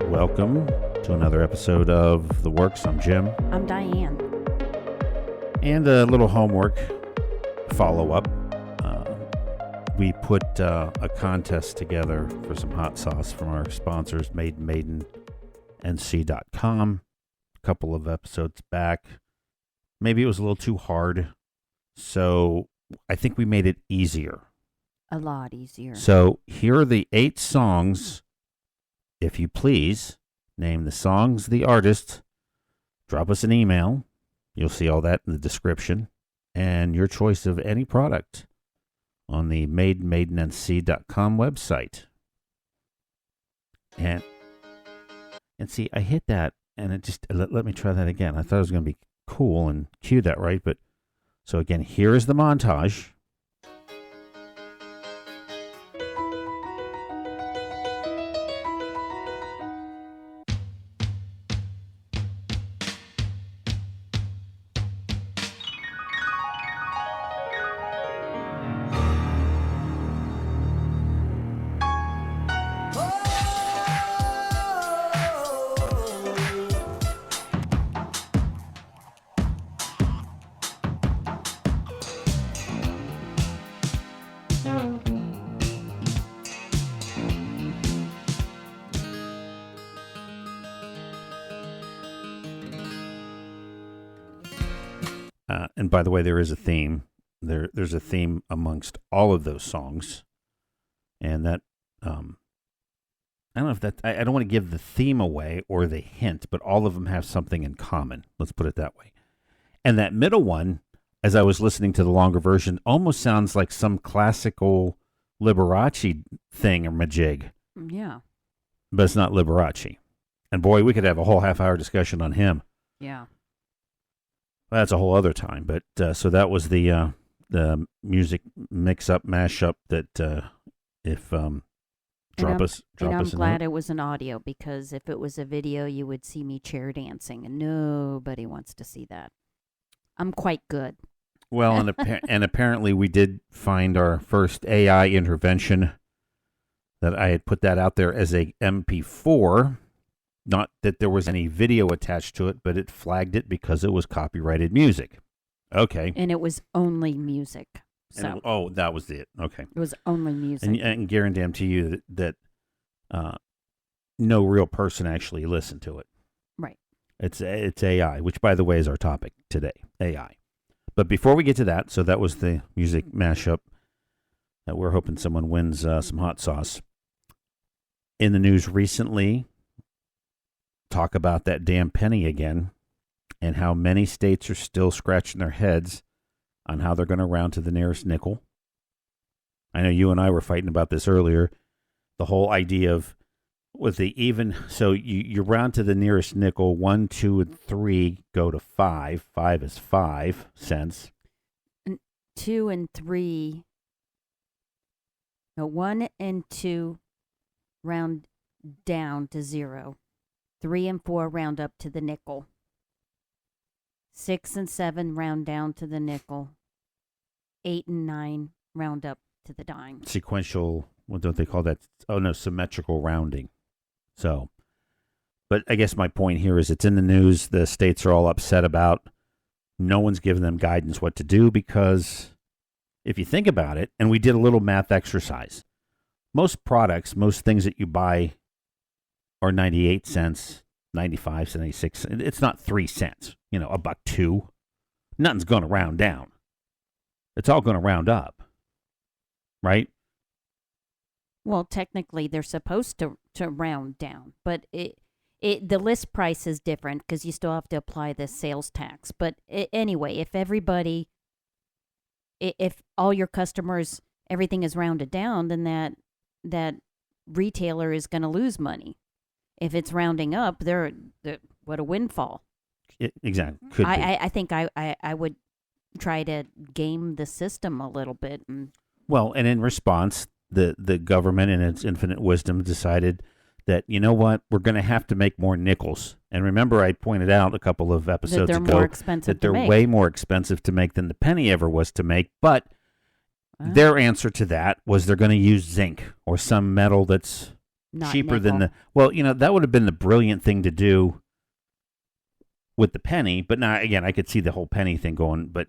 Welcome to another episode of The Works. I'm Jim. I'm Diane. And a little homework follow-up. We put a contest together for some hot sauce from our sponsors, MadeNC.com, a couple of episodes back. Maybe it was a little too hard, so I think we made it easier. A lot easier. So here are the 8 songs. If you please, name the songs, the artist, drop us an email. You'll see all that in the description. And your choice of any product on the MadeNC.com website. And see, I hit that, and it just, let me try that again. I thought it was going to be cool and cue that right. But so again, here is the montage. And by the way, there is a theme. There's a theme amongst all of those songs, and that I don't know if that I don't want to give the theme away or the hint, but all of them have something in common. Let's put it that way. And that middle one, as I was listening to the longer version, almost sounds like some classical Liberace thing or majig. Yeah. But it's not Liberace. And boy, we could have a whole half-hour discussion on him. Yeah. Well, that's a whole other time. But so that was the music mix-up, mash-up that if drop us And I'm a glad note. it was an audio, because if it was a video, you would see me chair dancing, and nobody wants to see that. I'm quite good. Well, and apparently we did find our first AI intervention that I had put that out there as a MP4. Not that there was any video attached to it, but it flagged it because it was copyrighted music. Okay. And it was only music. So that was it. Okay. it was only music. And guarantee you that no real person actually listened to it. Right. It's AI, which, by the way, is our topic today, AI. But before we get to that, so that was the music mashup that we're hoping someone wins some hot sauce. In the news recently, talk about that damn penny again and how many states are still scratching their heads on how they're going to round to the nearest nickel. I know you and I were fighting about this earlier. The whole idea of with the even, so you round to the nearest nickel, 1, 2, and 3 go to 5. 5 is 5 cents. 2 and 3, no, 1 and 2 round down to 0. 3 and 4 round up to the nickel. 6 and 7 round down to the nickel. 8 and 9 round up to the dime. Sequential, what don't they call that? Oh, no, symmetrical rounding. So, but I guess my point here is it's in the news. The states are all upset about. No one's giving them guidance what to do, because if you think about it, and we did a little math exercise, most products, most things that you buy are 98 cents, 95 cents, 96 cents. It's not 3 cents, $1.02. Nothing's going to round down. It's all going to round up, right? Well, technically, they're supposed to round down, but the list price is different because you still have to apply the sales tax. But anyway, if all your customers, everything is rounded down, then that retailer is going to lose money. If it's rounding up, they're what a windfall. Exactly. Could be. I think I would try to game the system a little bit. Well, and in response, the government in its infinite wisdom decided that, you know what, we're going to have to make more nickels. And remember, I pointed out a couple of episodes that they're ago more expensive that they're way more expensive to make than the penny ever was to make. But their answer to that was they're going to use zinc or some metal that's Not cheaper than nickel. well, that would have been the brilliant thing to do with the penny. But now, again, I could see the whole penny thing going. But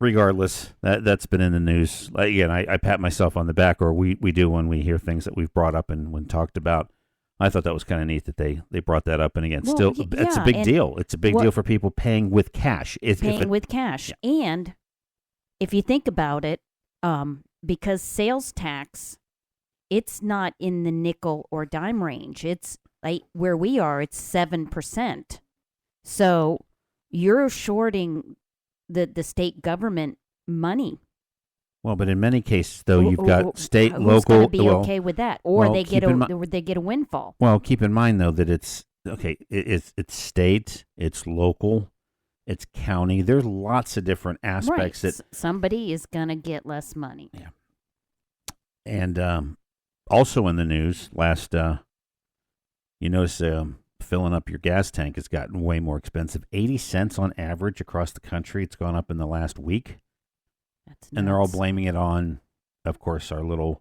regardless, that's been in the news. Again, I pat myself on the back, or we do when we hear things that we've brought up and when talked about. I thought that was kind of neat that they brought that up. And again, Well, still, y- it's a yeah, big and deal. It's a big what- deal for people paying with cash. Paying with cash. And if you think about it, because sales tax, it's not in the nickel or dime range. It's like where we are, it's 7%. So you're shorting the state government money. Well, but in many cases, though, you've got state, Who's local. gonna be okay with that? Or they keep get in they get a windfall. Well, keep in mind though that it's okay. It's state, it's local, it's county. There's lots of different aspects Right. that, Somebody is gonna get less money. and also in the news last, you notice filling up your gas tank has gotten way more expensive. 80 cents on average across the country. It's gone up in the last week, That's and they're all nuts. blaming it on, of course, our little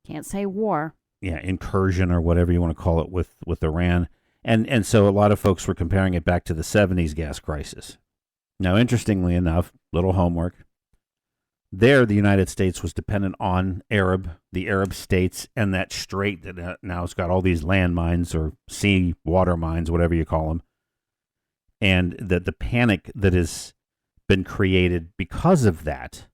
Can't say war. incursion or whatever you want to call it with Iran. And so a lot of folks were comparing it back to the 70s gas crisis. Now, interestingly enough, little homework. There, the United States was dependent on the Arab states, and that strait that now has got all these landmines or sea water mines, whatever you call them. And that the panic that has been created because of that.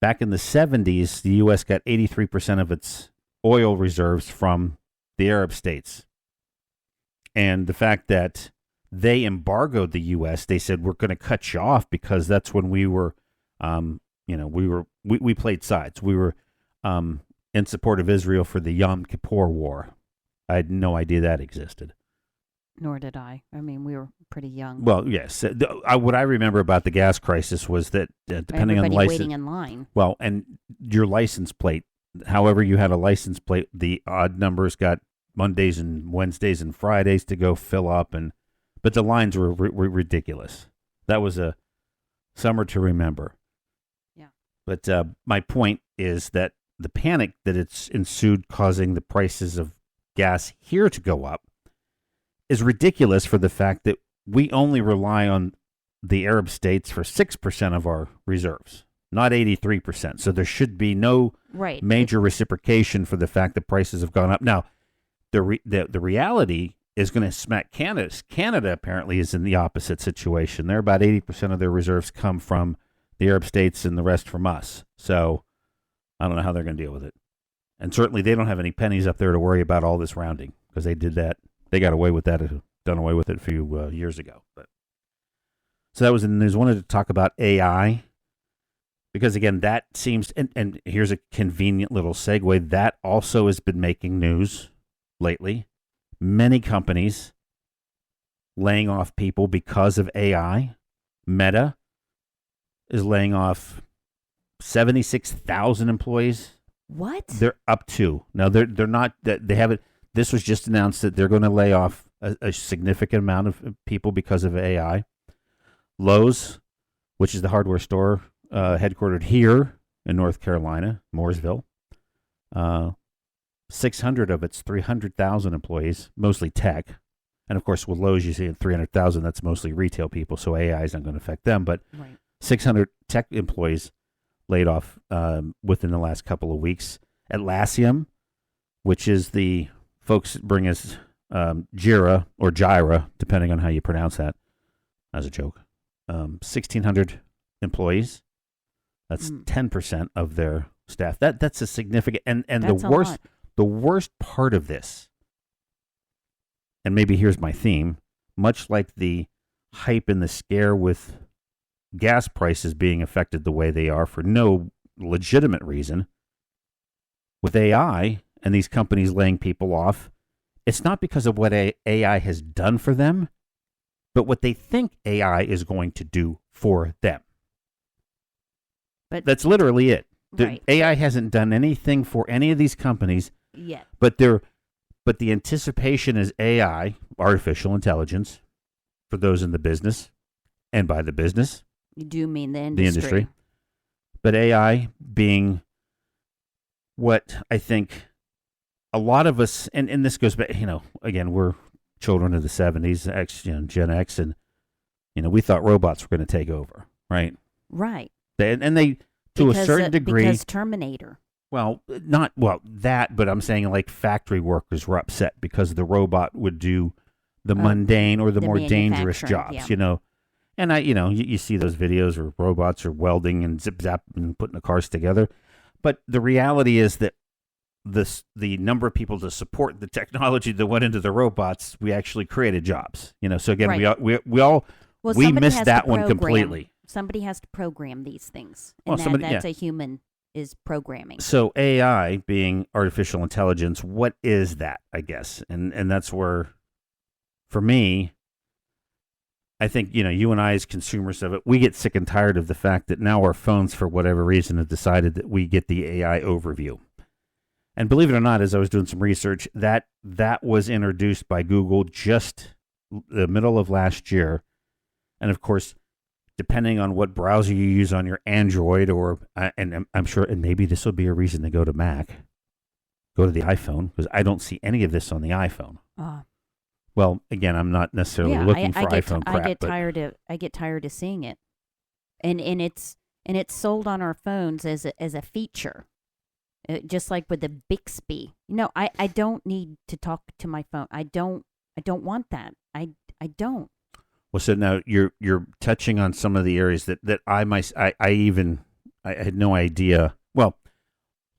Back in the 70s, the U.S. got 83% of its oil reserves from the Arab states. And the fact that they embargoed the U.S., they said, we're going to cut you off because that's when we were, we played sides. We were in support of Israel for the Yom Kippur War. I had no idea that existed. Nor did I. I mean, we were pretty young. Well, yes. What I remember about the gas crisis was that depending on Everybody the license, waiting in line. well, and your license plate, however you had a license plate, the odd numbers got Mondays and Wednesdays and Fridays to go fill up, but the lines were ridiculous. That was a summer to remember. Yeah. But my point is that the panic that it's ensued, causing the prices of gas here to go up, is ridiculous for the fact that we only rely on the Arab states for 6% of our reserves, not 83%. So there should be no Right. major reciprocation for the fact that prices have gone up. Now, the reality is going to smack Canada. Canada apparently is in the opposite situation. They're about 80% of their reserves come from the Arab states and the rest from us. So I don't know how they're going to deal with it. And certainly they don't have any pennies up there to worry about all this rounding because they did that. They got away with that, done away with it a few years ago. So that was in the news. I wanted to talk about AI because, again, that seems, and here's a convenient little segue, that also has been making news lately. Many companies laying off people because of AI. Meta is laying off 76,000 employees. What? They're up to. Now, they're not, they haven't, this was just announced that they're going to lay off a significant amount of people because of AI. Lowe's, which is the hardware store headquartered here in North Carolina, Mooresville, 600 of its 300,000 employees, mostly tech. And of course, with Lowe's, you see 300,000, that's mostly retail people, so AI is not going to affect them. But Right. 600 tech employees laid off within the last couple of weeks. Atlassian, which is the folks that bring us Jira or Jira, depending on how you pronounce that, as a joke. 1,600 employees. That's 10% of their staff. That's a significant, and That's the a worst lot. the worst part of this, and maybe here's my theme, much like the hype and the scare with gas prices being affected the way they are for no legitimate reason, with AI and these companies laying people off, it's not because of what AI has done for them, but what they think AI is going to do for them. But That's literally it. right. AI hasn't done anything for any of these companies, Yet. but the anticipation is AI, artificial intelligence, for those in the business, and by the business, You do mean the the industry. industry. But AI being what I think a lot of us, and this goes back, again, we're children of the 70s, Gen X, and, we thought robots were going to take over, right? Right. And they, to a certain degree. Because Terminator. Well, not, that, but I'm saying like factory workers were upset because the robot would do the mundane or the more dangerous jobs, And you see those videos where robots are welding and zip zap and putting the cars together. But the reality is that the number of people to support the technology that went into the robots, we actually created jobs. So again, Right. we missed that one completely. Somebody has to program these things, and that's a human is programming. So AI being artificial intelligence, what is that? I guess, and that's where, for me, I think, you and I as consumers of it, we get sick and tired of the fact that now our phones, for whatever reason, have decided that we get the AI overview. And believe it or not, as I was doing some research, that was introduced by Google just the middle of last year. And of course, depending on what browser you use on your Android, and I'm sure, and maybe this will be a reason to go to Mac, go to the iPhone, because I don't see any of this on the iPhone. Well, again, I'm not necessarily looking for iPhone crap. I get tired of seeing it, and it's sold on our phones as a feature, just like with the Bixby. I don't need to talk to my phone. I don't want that. I don't. Well, so now you're touching on some of the areas that I had no idea. Well,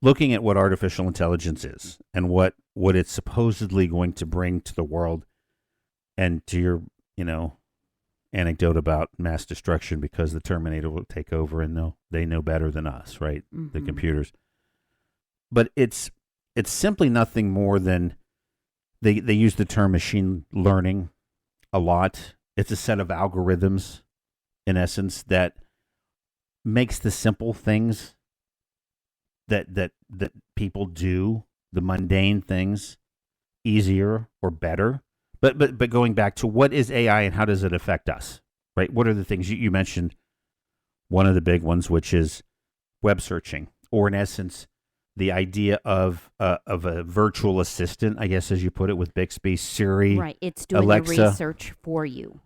looking at what artificial intelligence is and what it's supposedly going to bring to the world. And to your, anecdote about mass destruction because the Terminator will take over and they know better than us, right? Mm-hmm. The computers. But it's simply nothing more than they use the term machine learning a lot. It's a set of algorithms, in essence, that makes the simple things that people do, the mundane things, easier or better. But going back to what is AI and how does it affect us, right? What are the things you mentioned? One of the big ones, which is web searching, or in essence, the idea of a virtual assistant, I guess, as you put it, with Bixby, Siri, right? It's doing Alexa. The research for you.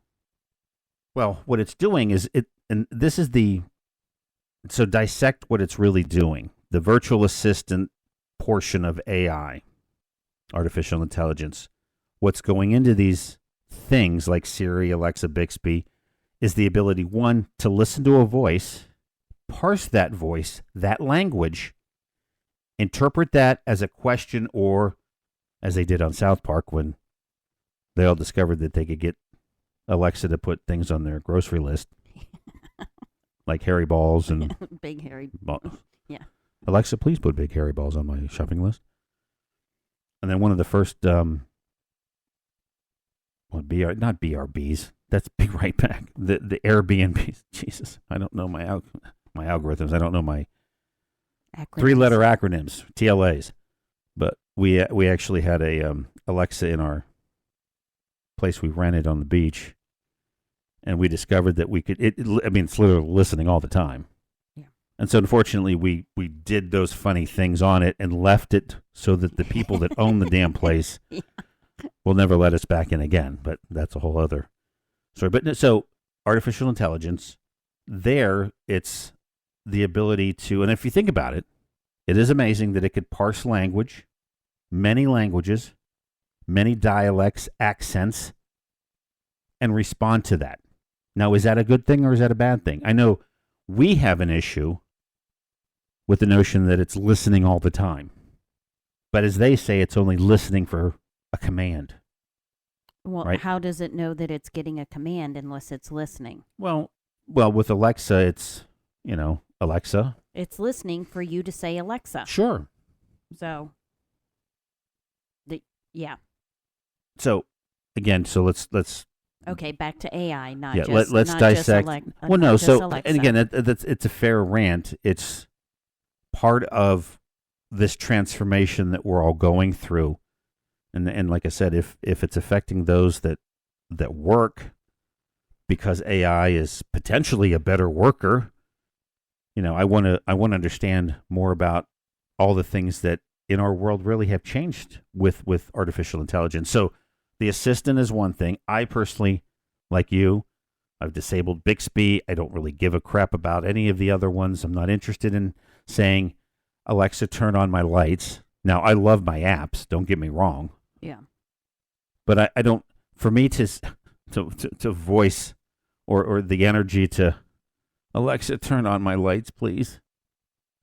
Well, what it's doing is and this is so dissect what it's really doing. The virtual assistant portion of AI, artificial intelligence. What's going into these things like Siri, Alexa, Bixby is the ability, one, to listen to a voice, parse that voice, that language, interpret that as a question, or as they did on South Park when they all discovered that they could get Alexa to put things on their grocery list, like hairy balls and big hairy balls. Yeah. Alexa, please put big hairy balls on my shopping list. And then one of the first... not BRBs. That's Big Right Back. The Airbnbs. Jesus, I don't know my algorithms. I don't know my three-letter acronyms, TLAs. But we actually had a Alexa in our place we rented on the beach, and we discovered that we could. It's literally listening all the time. Yeah. And so, unfortunately, we did those funny things on it and left it so that the people that own the damn place. Yeah. Will never let us back in again, but that's a whole other story. But so artificial intelligence, it's the ability to, and if you think about it, it is amazing that it could parse language, many languages, many dialects, accents, and respond to that. Now, is that a good thing or is that a bad thing? I know we have an issue with the notion that it's listening all the time. But as they say, it's only listening for a command. Well, right? How does it know that it's getting a command unless it's listening? Well, with Alexa, it's, Alexa. It's listening for you to say Alexa. Sure. So, yeah. So, again, let's. Okay, back to AI, let's dissect. And again, it's a fair rant. It's part of this transformation that we're all going through. And like I said, if it's affecting those that work, because AI is potentially a better worker, I want to understand more about all the things that in our world really have changed with artificial intelligence. So the assistant is one thing. I personally, like you, I've disabled Bixby. I don't really give a crap about any of the other ones. I'm not interested in saying, Alexa, turn on my lights. Now, I love my apps. Don't get me wrong. Yeah. But I don't, for me to voice or the energy to, Alexa, turn on my lights, please.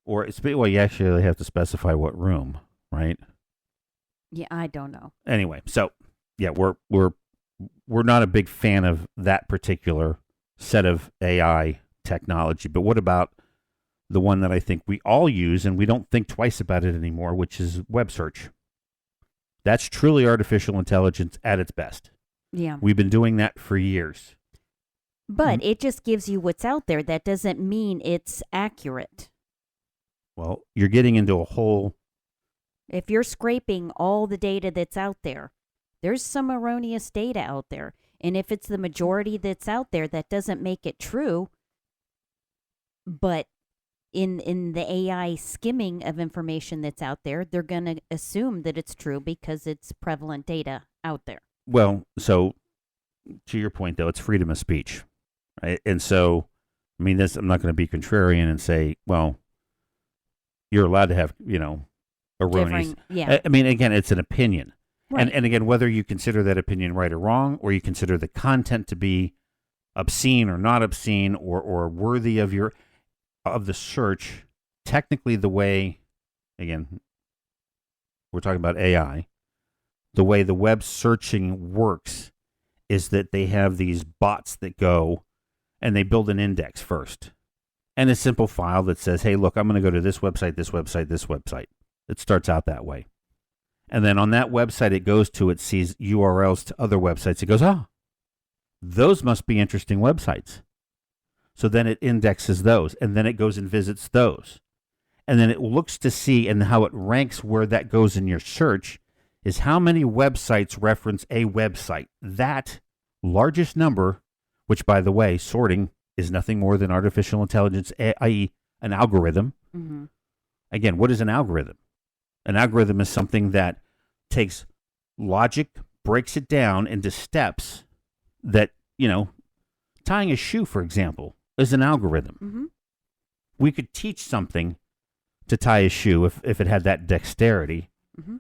Or well, you actually have to specify what room, right? Yeah, I don't know. Anyway, so yeah, we're not a big fan of that particular set of AI technology. But what about the one that I think we all use and we don't think twice about it anymore, which is web search? That's truly artificial intelligence at its best. Yeah. We've been doing that for years. But it just gives you what's out there. That doesn't mean it's accurate. Well, you're getting into a whole... If you're scraping all the data that's out there, there's some erroneous data out there. And if it's the majority that's out there, that doesn't make it true. But in the AI skimming of information that's out there, they're going to assume that it's true because it's prevalent data out there. Well, so to your point, though, it's freedom of speech, right? And so, I mean, I'm not going to be contrarian and say, well, you're allowed to have, erroneous. Yeah. I mean, again, it's an opinion. Right. And again, whether you consider that opinion right or wrong, or you consider the content to be obscene or not obscene or worthy of the search, technically the way, again, we're talking about AI, the way the web searching works is that they have these bots that go and they build an index first and a simple file that says, hey, look, I'm going to go to this website, this website, this website. It starts out that way. And then on that website it goes to, it sees URLs to other websites. It goes, those must be interesting websites. So then it indexes those, and then it goes and visits those. And then it looks to see, and how it ranks where that goes in your search is how many websites reference a website. That largest number, which, by the way, sorting is nothing more than artificial intelligence, i.e. an algorithm. Mm-hmm. Again, what is an algorithm? An algorithm is something that takes logic, breaks it down into steps that, tying a shoe, for example, is an algorithm. Mm-hmm. We could teach something to tie a shoe if it had that dexterity, mm-hmm.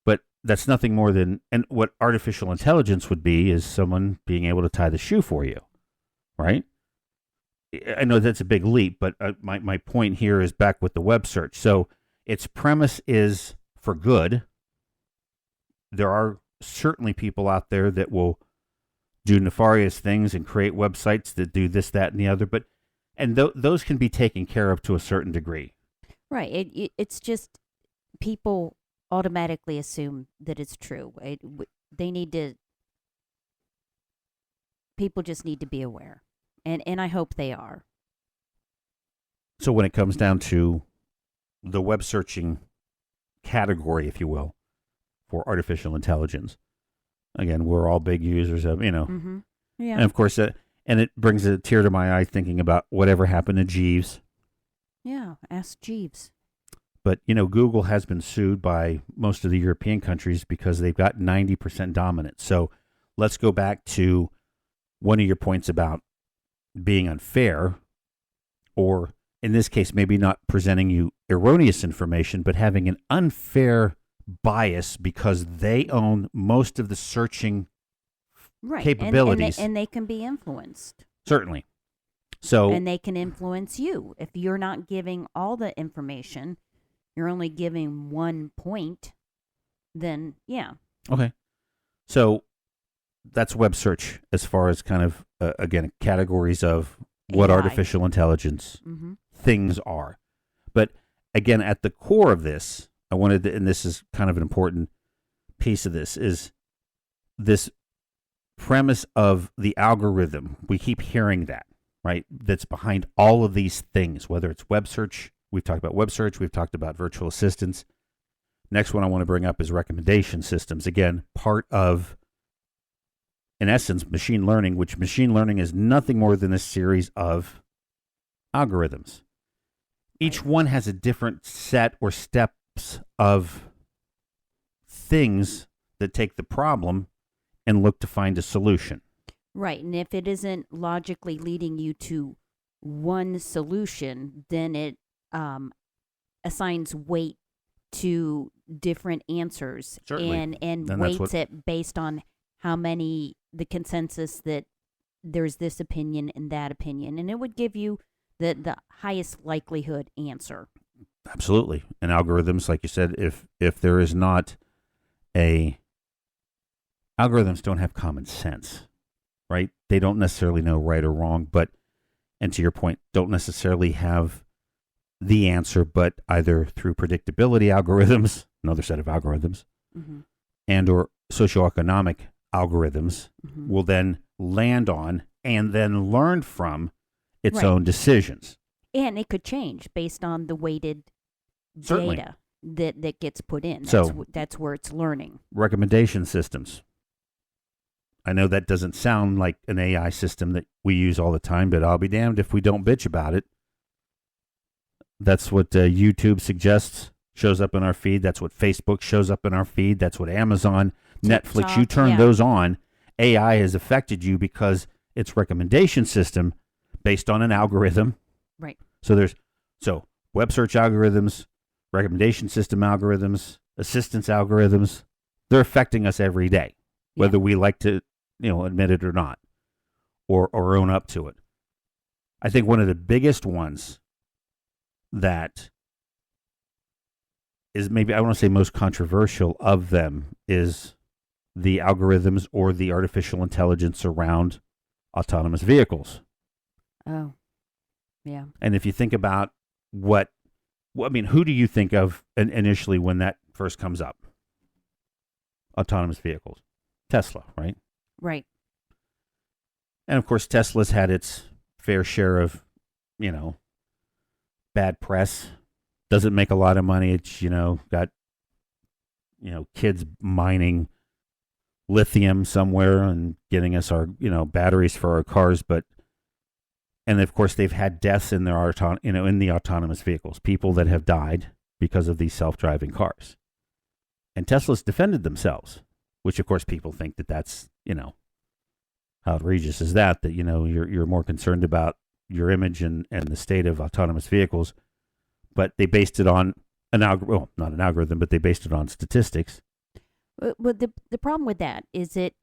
but that's nothing more than, and what artificial intelligence would be is someone being able to tie the shoe for you, right? I know that's a big leap, but my point here is back with the web search. So its premise is for good. There are certainly people out there that will do nefarious things and create websites that do this, that, and the other, but those can be taken care of to a certain degree. Right. It's just people automatically assume that it's true. People just need to be aware, and I hope they are. So when it comes down to the web searching category, if you will, for artificial intelligence, again, we're all big users of, Mm-hmm. Yeah. And of course, and it brings a tear to my eye thinking about whatever happened to Jeeves. Yeah, ask Jeeves. But, Google has been sued by most of the European countries because they've got 90% dominance. So let's go back to one of your points about being unfair, or in this case, maybe not presenting you erroneous information, but having an unfair bias because they own most of the searching capabilities. And they can be influenced. Certainly. So, and they can influence you. If you're not giving all the information, you're only giving 1 point, then yeah. Okay. So that's web search as far as kind of, again, categories of what AI. artificial intelligence Mm-hmm. things are. But again, at the core of this, I wanted to, and this is kind of an important piece of this, is this premise of the algorithm. We keep hearing that, right? That's behind all of these things, whether it's web search. We've talked about web search. We've talked about virtual assistants. Next one I want to bring up is recommendation systems. Again, part of, in essence, machine learning, which machine learning is nothing more than a series of algorithms. Each one has a different set or steps of things that take the problem and look to find a solution. Right. And if it isn't logically leading you to one solution, then it assigns weight to different answers. Certainly. and Then that's weights it based on how many, the consensus that there's this opinion and that opinion. And it would give you the highest likelihood answer. Absolutely. And algorithms, like you said, if there is not algorithms don't have common sense, right? They don't necessarily know right or wrong, and to your point, don't necessarily have the answer, but either through predictability algorithms, another set of algorithms, Mm-hmm. and or socioeconomic algorithms Mm-hmm. will then land on and then learn from its Right. own decisions. And it could change based on the weighted Certainly. data that gets put in. So- That's where it's learning. Recommendation systems. I know that doesn't sound like an AI system that we use all the time, but I'll be damned if we don't bitch about it. That's what YouTube suggests, shows up in our feed. That's what Facebook shows up in our feed. That's what Amazon, Netflix, you TikTok, turn yeah. those on. AI has affected you because its recommendation system based on an algorithm. Right. So web search algorithms, recommendation system algorithms, assistance algorithms, they're affecting us every day, whether we like to, admit it or not, or own up to it. I think one of the biggest ones that is maybe, I want to say most controversial of them is the algorithms or the artificial intelligence around autonomous vehicles. Oh, yeah. And if you think about who do you think of initially when that first comes up? Autonomous vehicles. Tesla, right? Right. And of course, Tesla's had its fair share of, bad press. Doesn't make a lot of money. It's, got, kids mining lithium somewhere and getting us our, batteries for our cars. And of course, they've had deaths in their in the autonomous vehicles, people that have died because of these self-driving cars. And Tesla's defended themselves, which of course people think that that's, how outrageous is that you're more concerned about your image and the state of autonomous vehicles. But they based it on not an algorithm, but they based it on statistics. But the problem with that is it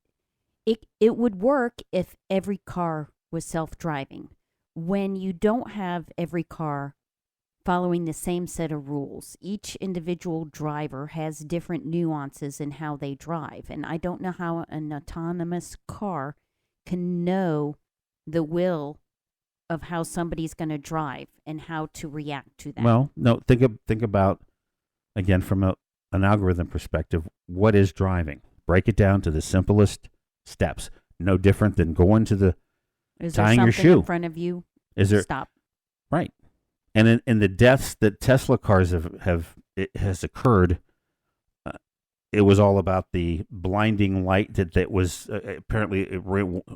would work if every car was self-driving. When you don't have every car following the same set of rules, each individual driver has different nuances in how they drive. And I don't know how an autonomous car can know the will of how somebody's going to drive and how to react to that. Well, no, think about, again, from an algorithm perspective, what is driving? Break it down to the simplest steps. No different than going to the Is tying there your something shoe. in front of you? Is there Stop. right? And in the deaths that Tesla cars has occurred, it was all about the blinding light that was apparently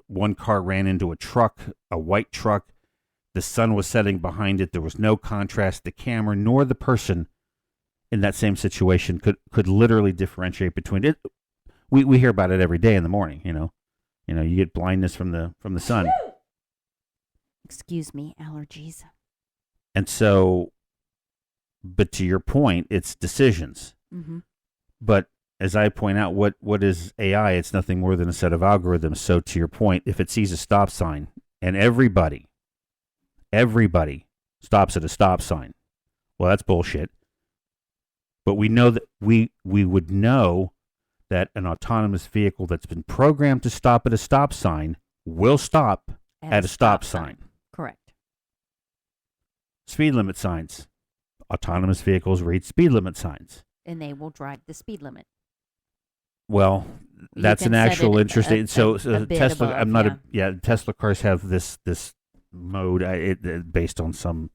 one car ran into a truck, a white truck. The sun was setting behind it. There was no contrast. The camera nor the person in that same situation could literally differentiate between it. We hear about it every day in the morning. You get blindness from the sun. Excuse me, allergies. And so, but to your point, it's decisions. Mm-hmm. But as I point out, what is AI? It's nothing more than a set of algorithms. So to your point, if it sees a stop sign and everybody stops at a stop sign, well, that's bullshit. But we know that we would know that an autonomous vehicle that's been programmed to stop at a stop sign will stop at a stop sign. Correct. Speed limit signs. Autonomous vehicles read speed limit signs. And they will drive the speed limit. Well, You that's can an set actual it interesting. a So bit Tesla, above, I'm not Tesla cars have this mode based on some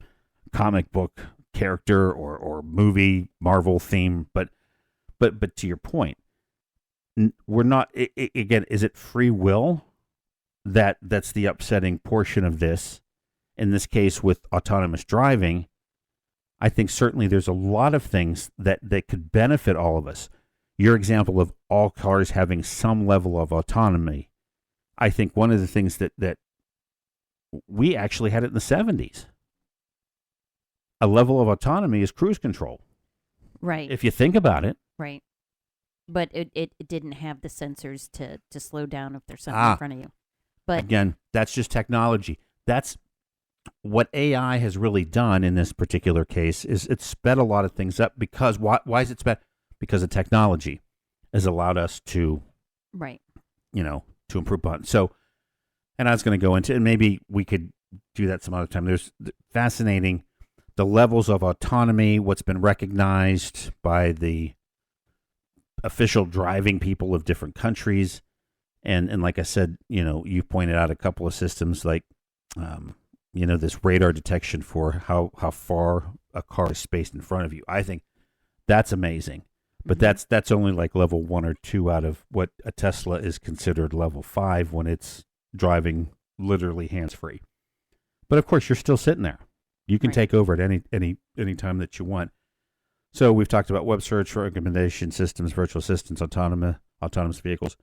comic book character or movie Marvel theme. But to your point, we're not. Again, is it free will? That's the upsetting portion of this. In this case, with autonomous driving, I think certainly there's a lot of things that could benefit all of us. Your example of all cars having some level of autonomy, I think one of the things that we actually had it in the 70s. A level of autonomy is cruise control. Right. If you think about it. Right. But it didn't have the sensors to slow down if there's something in front of you. But again, that's just technology. That's what AI has really done in this particular case is it's sped a lot of things up because why is it sped? Because the technology has allowed us to, right. To improve upon. So, and I was going to go into, and maybe we could do that some other time. There's fascinating the levels of autonomy, what's been recognized by the official driving people of different countries. And like I said, you pointed out a couple of systems like, this radar detection for how far a car is spaced in front of you. I think that's amazing. But that's only like level 1 or 2 out of what a Tesla is considered level 5 when it's driving literally hands-free. But of course, you're still sitting there. You can take over at any time that you want. So we've talked about web search, recommendation systems, virtual assistants, autonomous vehicles,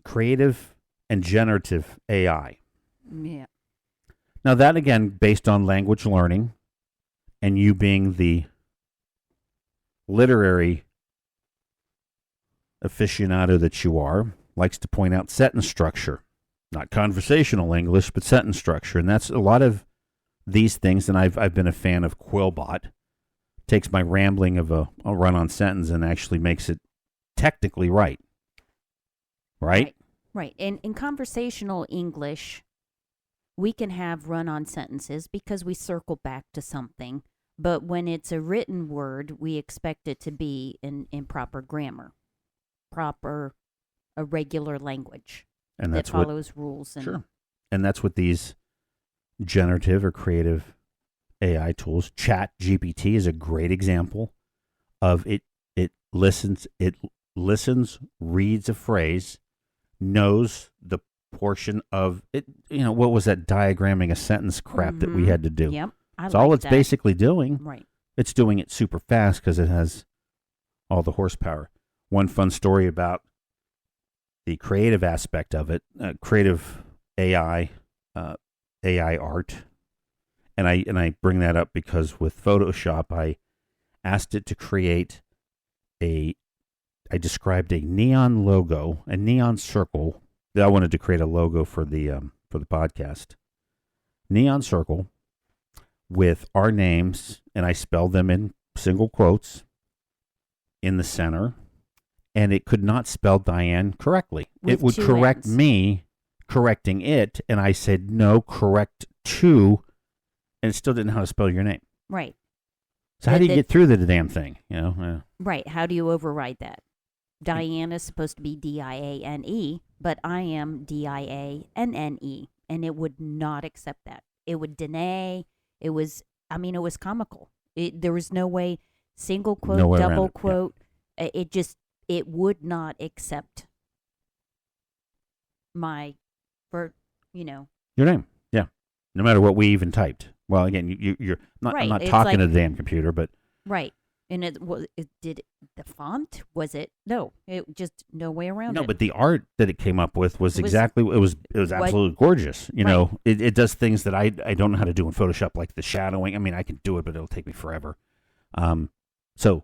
creative and generative AI. Yeah. Now that again, based on language learning, and you being the literary aficionado that you are, likes to point out sentence structure, not conversational English, but sentence structure, and that's a lot of these things. And I've been a fan of Quillbot. Takes my rambling of a run-on sentence and actually makes it technically right. Right. Right. And in conversational English, we can have run-on sentences because we circle back to something. But when it's a written word, we expect it to be in proper grammar, a regular language and that follows rules. And sure. And that's what these generative or creative AI tools, Chat GPT is a great example of it. It listens, reads a phrase, knows the portion of it. What was that diagramming a sentence crap that we had to do? Yep. That's all it's basically doing. Right. It's doing it super fast because it has all the horsepower. One fun story about the creative aspect of it, creative AI, AI art. And I bring that up because with Photoshop, I asked it to create I described a neon logo, a neon circle. I wanted to create a logo for the podcast. Neon circle with our names, and I spelled them in single quotes in the center, and it could not spell Diane correctly. With it would 2 correct N's. me correcting it, and I said, no, correct 2, and it still didn't know how to spell your name. Right. So how do you get through the damn thing? Right. How do you override that? Diane is supposed to be Diane, but I am Dianne, and it would not accept that. It would deny. It was comical. There was no way, single quote, No way double around it. quote. It would not accept your name. Yeah. No matter what we even typed. Well, again, you're not. Right. I'm not It's talking like- to the damn computer, but right. And the font, was it? No, it just no way around no. it. But the art that it came up with was It was- exactly. It was absolutely gorgeous. Right. It does things that I don't know how to do in Photoshop, like the shadowing. I mean, I can do it, but it'll take me forever. So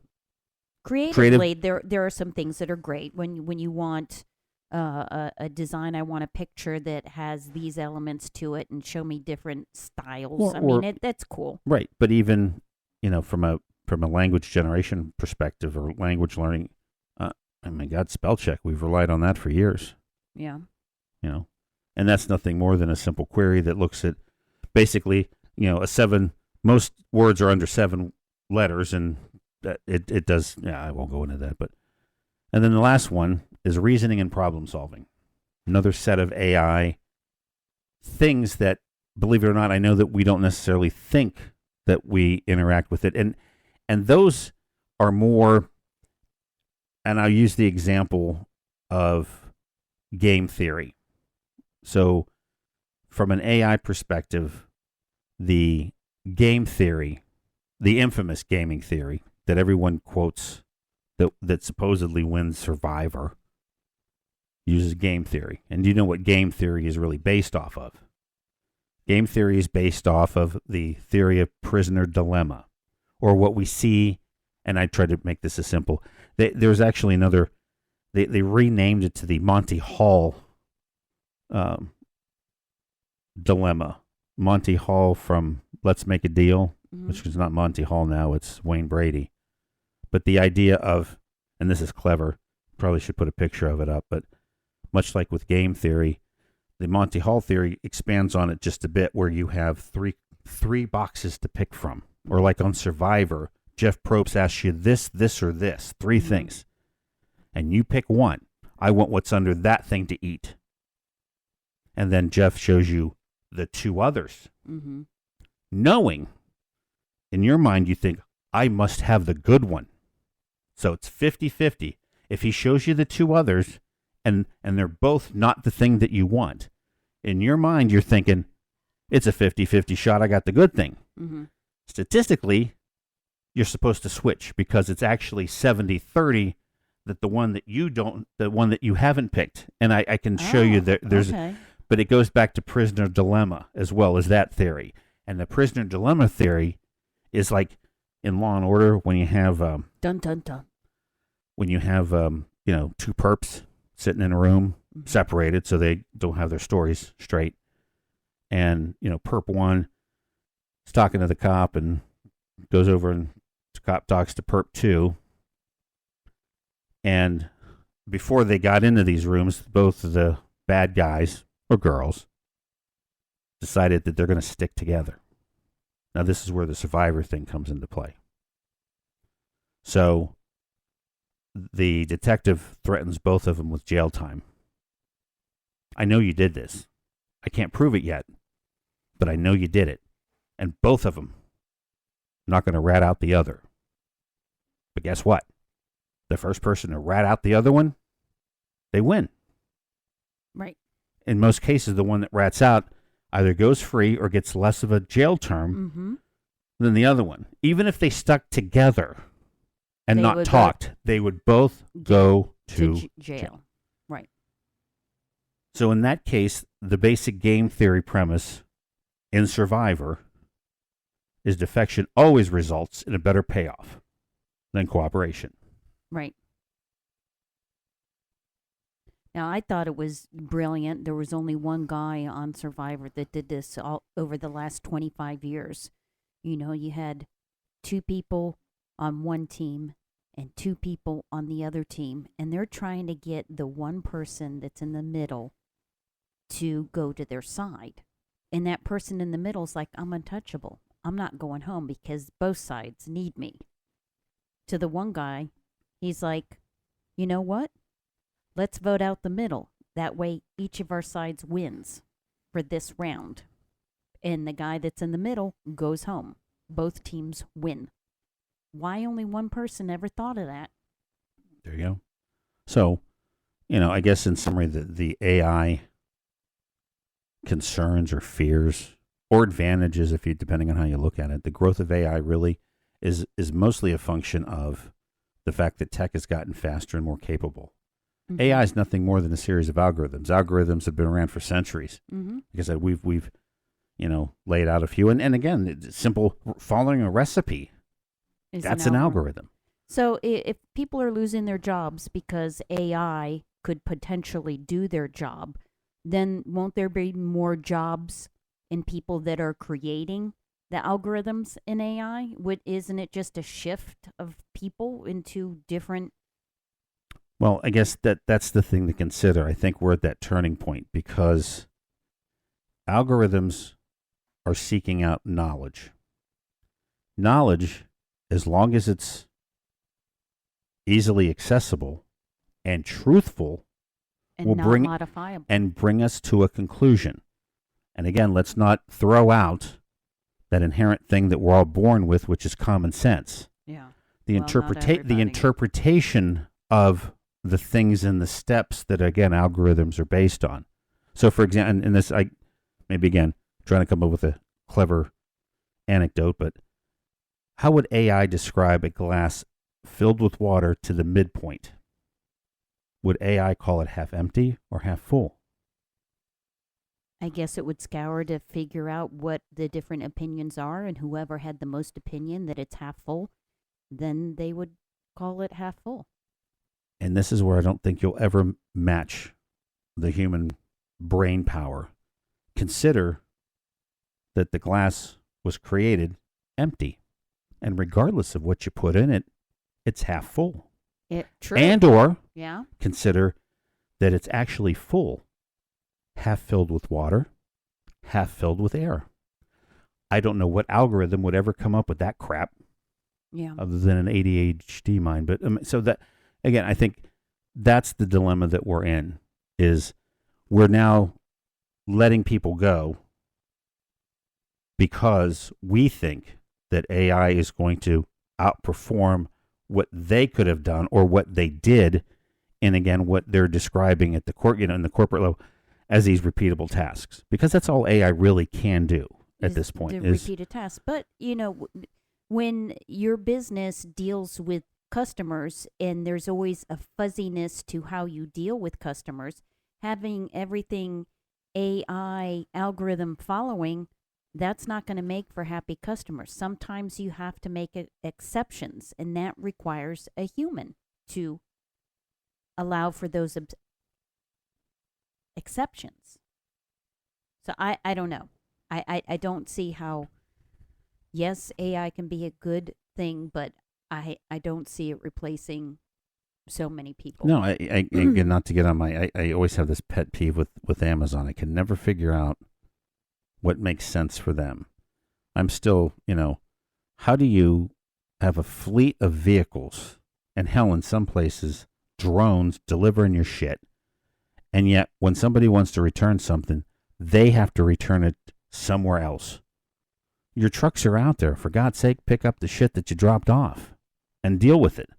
Creatively, there are some things that are great when you want a design. I want a picture that has these elements to it and show me different styles. That's cool. right, but even from a language generation perspective or language learning, oh my God, spell check. We've relied on that for years. Yeah. And that's nothing more than a simple query that looks at basically, most words are under 7 letters, and it does. Yeah, I won't go into that, and then the last one is reasoning and problem solving. Another set of AI things that, believe it or not, I know that we don't necessarily think that we interact with it. And those are more, and I'll use the example of game theory. So from an AI perspective, the game theory the infamous gaming theory that everyone quotes that supposedly wins Survivor uses game theory. And do you know what game theory is really based off of? Game theory is based off of the theory of prisoner dilemma, or what we see, and I tried to make this as simple. There's actually another, they renamed it to the Monty Hall dilemma. Monty Hall from Let's Make a Deal, which is not Monty Hall now, it's Wayne Brady. But the idea of, and this is clever, probably should put a picture of it up, but much like with game theory, the Monty Hall theory expands on it just a bit, where you have three boxes to pick from. Or like on Survivor, Jeff Probst asks you this, or this, three things. And you pick one. I want what's under that thing to eat. And then Jeff shows you the two others. Knowing, in your mind, you think, I must have the good one. So it's 50-50. If he shows you the two others, and they're both not the thing that you want, in your mind, you're thinking, it's a 50-50 shot, I got the good thing. Statistically, you're supposed to switch, because it's actually 70-30 that the one that you haven't picked. And I can show you that there's, but it goes back to prisoner dilemma as well as that theory. And the prisoner dilemma theory is like in Law and Order, when you have dun dun dun. When you have two perps sitting in a room, separated so they don't have their stories straight, and perp one is talking to the cop and goes over, and the cop talks to perp two, and before they got into these rooms, both of the bad guys or girls decided that they're going to stick together. Now, this is where the Survivor thing comes into play. So the detective threatens both of them with jail time. I know you did this. I can't prove it yet, but I know you did it. And both of them are not going to rat out the other. But guess what? The first person to rat out the other one, they win. Right. In most cases, the one that rats out either goes free or gets less of a jail term than the other one. Even if they stuck together and not talked, they would both go to jail. Right. So in that case, the basic game theory premise in Survivor is defection always results in a better payoff than cooperation. Right. Now, I thought it was brilliant. There was only one guy on Survivor that did this all over the last 25 years. You had two people on one team and two people on the other team, and they're trying to get the one person that's in the middle to go to their side. And that person in the middle is like, I'm untouchable. I'm not going home because both sides need me. To the one guy, he's like, you know what? Let's vote out the middle. That way, each of our sides wins for this round. And the guy that's in the middle goes home. Both teams win. Why only one person ever thought of that? There you go. So, I guess in summary, the AI concerns or fears or advantages, depending on how you look at it, the growth of AI really is mostly a function of the fact that tech has gotten faster and more capable. AI is nothing more than a series of algorithms. Algorithms have been around for centuries. Like I said, we've laid out a few. And again, it's simple, following a recipe. That's an algorithm. So if people are losing their jobs because AI could potentially do their job, then won't there be more jobs in people that are creating the algorithms in AI? Isn't it just a shift of people into different? Well, I guess that's the thing to consider. I think we're at that turning point because algorithms are seeking out knowledge. Knowledge, as long as it's easily accessible and truthful, And will not modifiable. bring us to a conclusion. And again, let's not throw out that inherent thing that we're all born with, which is common sense. Yeah. The interpretation of the things and the steps that, again, algorithms are based on. So, for example, in this, maybe again, trying to come up with a clever anecdote, but How would AI describe a glass filled with water to the midpoint? Would AI call it half empty or half full? I guess it would scour to figure out what the different opinions are, and whoever had the most opinion that it's half full, then they would call it half full. And this is where I don't think you'll ever match the human brain power. Consider that the glass was created empty. And regardless of what you put in it, it's half full. True. And or Yeah. consider that it's actually full, half filled with water, half filled with air. I don't know what algorithm would ever come up with that crap Yeah. other than an ADHD mind. But so that, again, I think that's the dilemma that we're in, is we're now letting people go because we think that AI is going to outperform what they could have done or what they did, and again, what they're describing at the in the corporate level as these repeatable tasks, because that's all AI really can do at this point. The repeated tasks. But, when your business deals with customers and there's always a fuzziness to how you deal with customers, having everything AI algorithm following, that's not going to make for happy customers. Sometimes you have to make exceptions, and that requires a human to allow for those exceptions. So I don't know. I don't see how, yes, AI can be a good thing, but I don't see it replacing so many people. No, I again, not to get on I always have this pet peeve with Amazon. I can never figure out what makes sense for them. I'm still, how do you have a fleet of vehicles, and hell, in some places, drones delivering your shit, and yet when somebody wants to return something, they have to return it somewhere else? Your trucks are out there. For God's sake, pick up the shit that you dropped off and deal with it.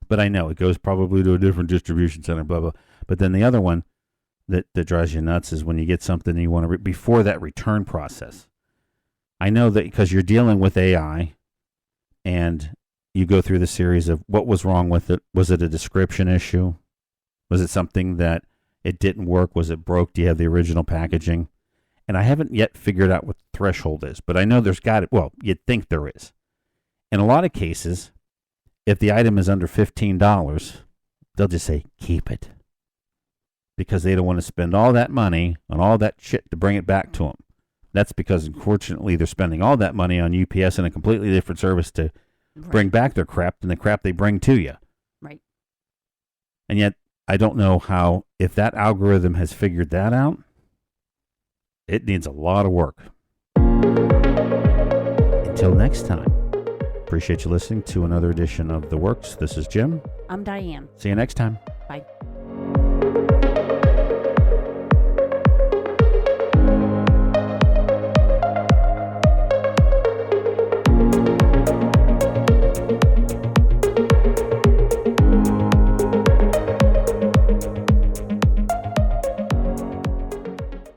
But I know it goes probably to a different distribution center, blah, blah. But then the other one that drives you nuts is when you get something and you want to, before that return process. I know that because you're dealing with AI and you go through the series of what was wrong with it. Was it a description issue? Was it something that it didn't work? Was it broke? Do you have the original packaging? And I haven't yet figured out what the threshold is, but I know there's got it. Well, you'd think there is. In a lot of cases, if the item is under $15, they'll just say, keep it. Because they don't want to spend all that money on all that shit to bring it back to them. That's because, unfortunately, they're spending all that money on UPS and a completely different service to bring back their crap than the crap they bring to you. Right. And yet, I don't know how, if that algorithm has figured that out, it needs a lot of work. Until next time, appreciate you listening to another edition of The Works. This is Jim. I'm Diane. See you next time.